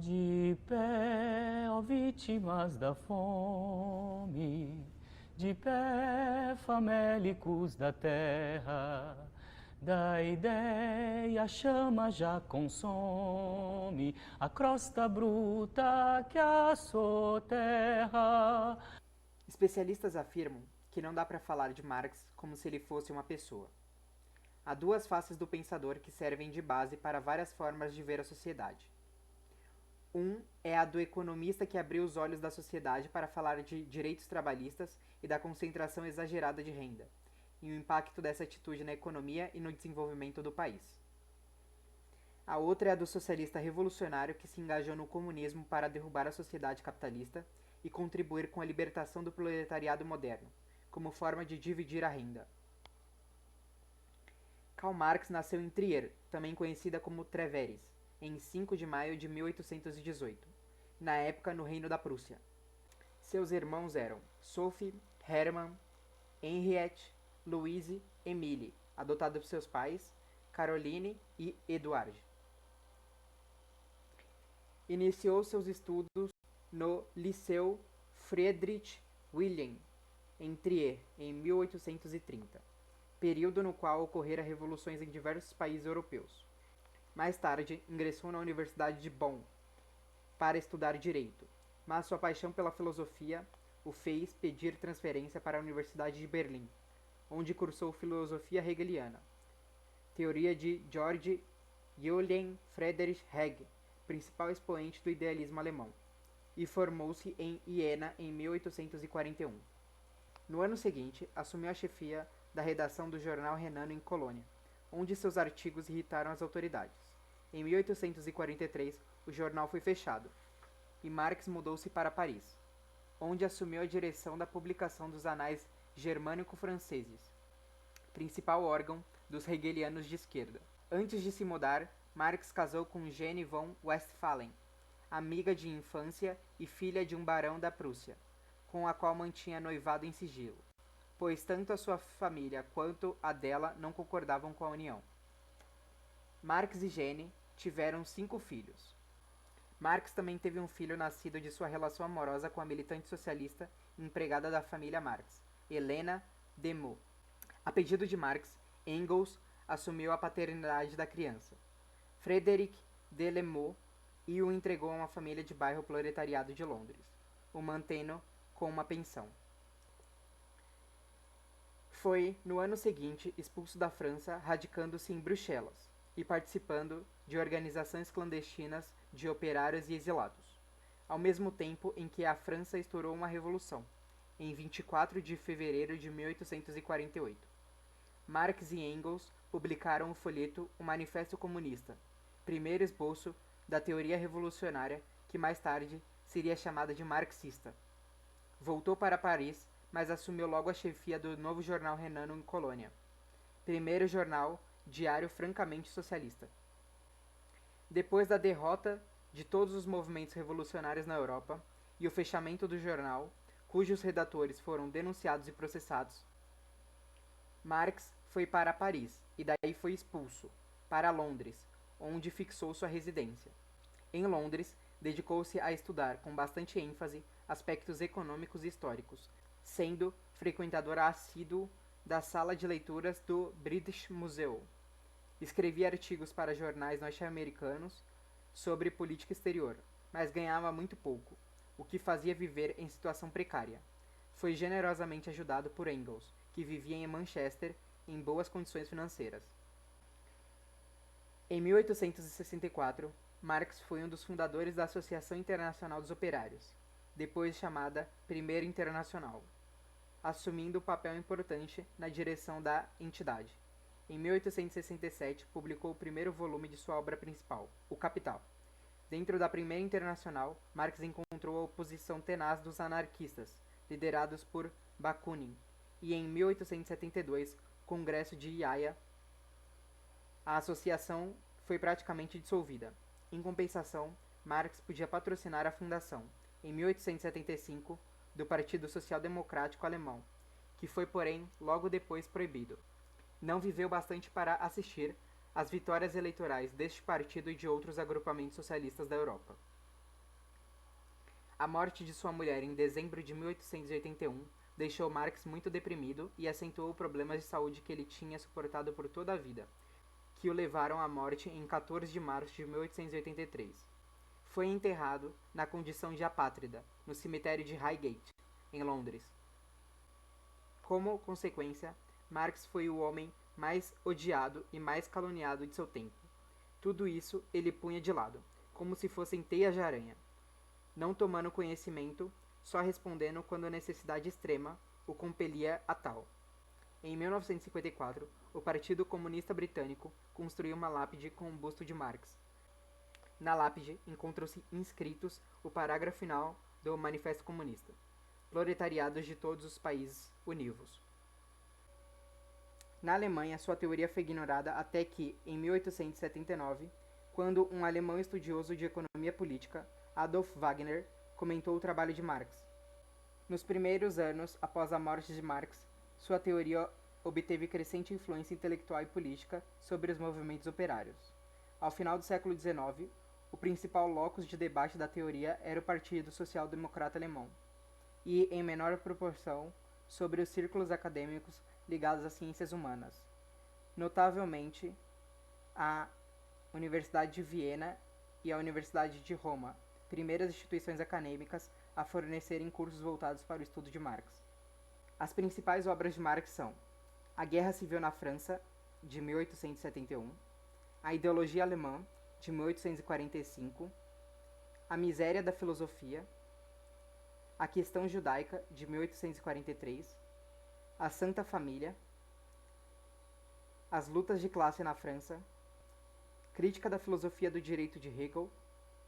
De pé, ó vítimas da fome, de pé, famélicos da terra, da ideia a chama já consome a crosta bruta que a soterra. Especialistas afirmam que não dá para falar de Marx como se ele fosse uma pessoa. Há duas faces do pensador que servem de base para várias formas de ver a sociedade. Um é a do economista que abriu os olhos da sociedade para falar de direitos trabalhistas e da concentração exagerada de renda, e o impacto dessa atitude na economia e no desenvolvimento do país. A outra é a do socialista revolucionário que se engajou no comunismo para derrubar a sociedade capitalista e contribuir com a libertação do proletariado moderno, como forma de dividir a renda. Karl Marx nasceu em Trier, também conhecida como Trèveris, em 5 de maio de 1818, na época no Reino da Prússia. Seus irmãos eram Sophie, Hermann, Henriette, Louise, Emile, adotada por seus pais, Caroline e Eduard. Iniciou seus estudos no Liceu Friedrich Wilhelm, em Trier, em 1830, período no qual ocorreram revoluções em diversos países europeus. Mais tarde, ingressou na Universidade de Bonn para estudar direito, mas sua paixão pela filosofia o fez pedir transferência para a Universidade de Berlim, onde cursou filosofia hegeliana, teoria de Georg Wilhelm Friedrich Hegel, principal expoente do idealismo alemão, e formou-se em Iena em 1841. No ano seguinte, assumiu a chefia da redação do jornal renano em Colônia, onde seus artigos irritaram as autoridades. Em 1843, o jornal foi fechado, e Marx mudou-se para Paris, onde assumiu a direção da publicação dos Anais Germânico-Franceses, principal órgão dos hegelianos de esquerda. Antes de se mudar, Marx casou com Jeanne von Westphalen, amiga de infância e filha de um barão da Prússia, com a qual mantinha noivado em sigilo, pois tanto a sua família quanto a dela não concordavam com a união. Marx e Jeanne tiveram 5 filhos. Marx também teve um filho nascido de sua relação amorosa com a militante socialista e empregada da família Marx, Helena Demoux. A pedido de Marx, Engels assumiu a paternidade da criança, Frederic Delemot, e o entregou a uma família de bairro proletariado de Londres, o mantendo com uma pensão. Foi, no ano seguinte, expulso da França, radicando-se em Bruxelas e participando de organizações clandestinas de operários e exilados, ao mesmo tempo em que a França estourou uma revolução, em 24 de fevereiro de 1848. Marx e Engels publicaram o folheto O Manifesto Comunista, primeiro esboço da teoria revolucionária que mais tarde seria chamada de marxista. Voltou para Paris, mas assumiu logo a chefia do novo jornal renano em Colônia, primeiro jornal diário francamente socialista. Depois da derrota de todos os movimentos revolucionários na Europa e o fechamento do jornal, cujos redatores foram denunciados e processados, Marx foi para Paris e daí foi expulso para Londres, onde fixou sua residência. Em Londres, dedicou-se a estudar com bastante ênfase aspectos econômicos e históricos, sendo frequentador assíduo da sala de leituras do British Museum. Escrevia artigos para jornais norte-americanos sobre política exterior, mas ganhava muito pouco, o que fazia viver em situação precária. Foi generosamente ajudado por Engels, que vivia em Manchester em boas condições financeiras. Em 1864, Marx foi um dos fundadores da Associação Internacional dos Operários, depois chamada Primeira Internacional, assumindo um papel importante na direção da entidade. Em 1867, publicou o primeiro volume de sua obra principal, O Capital. Dentro da Primeira Internacional, Marx encontrou a oposição tenaz dos anarquistas, liderados por Bakunin, e em 1872, Congresso de Haia, a associação foi praticamente dissolvida. Em compensação, Marx podia patrocinar a fundação, em 1875, do Partido Social Democrático Alemão, que foi, porém, logo depois proibido. Não viveu bastante para assistir às vitórias eleitorais deste partido e de outros agrupamentos socialistas da Europa. A morte de sua mulher em dezembro de 1881 deixou Marx muito deprimido e acentuou problemas de saúde que ele tinha suportado por toda a vida, que o levaram à morte em 14 de março de 1883. Foi enterrado na condição de apátrida, no cemitério de Highgate, em Londres. Como consequência, Marx foi o homem mais odiado e mais caluniado de seu tempo. Tudo isso ele punha de lado, como se fossem teias de aranha, não tomando conhecimento, só respondendo quando a necessidade extrema o compelia a tal. Em 1954, o Partido Comunista Britânico construiu uma lápide com o busto de Marx. Na lápide encontram-se inscritos o parágrafo final do Manifesto Comunista: proletariados de todos os países, univos. Na Alemanha, sua teoria foi ignorada até que, em 1879, quando um alemão estudioso de economia política, Adolf Wagner, comentou o trabalho de Marx. Nos primeiros anos após a morte de Marx, sua teoria obteve crescente influência intelectual e política sobre os movimentos operários. Ao final do século XIX, o principal locus de debate da teoria era o Partido Social Democrata Alemão, e, em menor proporção, sobre os círculos acadêmicos ligados às ciências humanas, notavelmente a Universidade de Viena e a Universidade de Roma, primeiras instituições acadêmicas a fornecerem cursos voltados para o estudo de Marx. As principais obras de Marx são A Guerra Civil na França, de 1871, A Ideologia Alemã, de 1845, A Miséria da Filosofia, A Questão Judaica, de 1843, A Santa Família, As Lutas de Classe na França, Crítica da Filosofia do Direito de Hegel,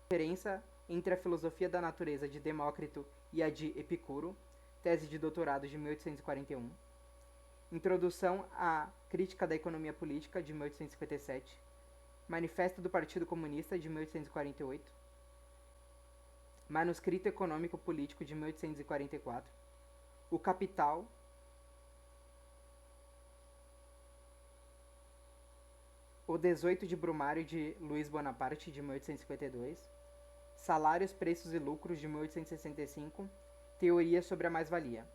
Diferença entre a Filosofia da Natureza de Demócrito e a de Epicuro, tese de doutorado de 1841, Introdução à Crítica da Economia Política, de 1857, Manifesto do Partido Comunista, de 1848, Manuscrito Econômico Político, de 1844, O Capital, O 18 de Brumário, de Luiz Bonaparte, de 1852, Salários, Preços e Lucros, de 1865, Teoria sobre a Mais-Valia.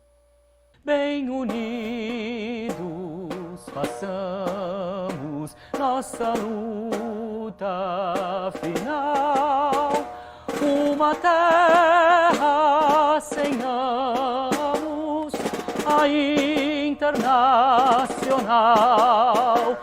Bem unidos façamos nossa luta final, uma terra sem anos, a internacional.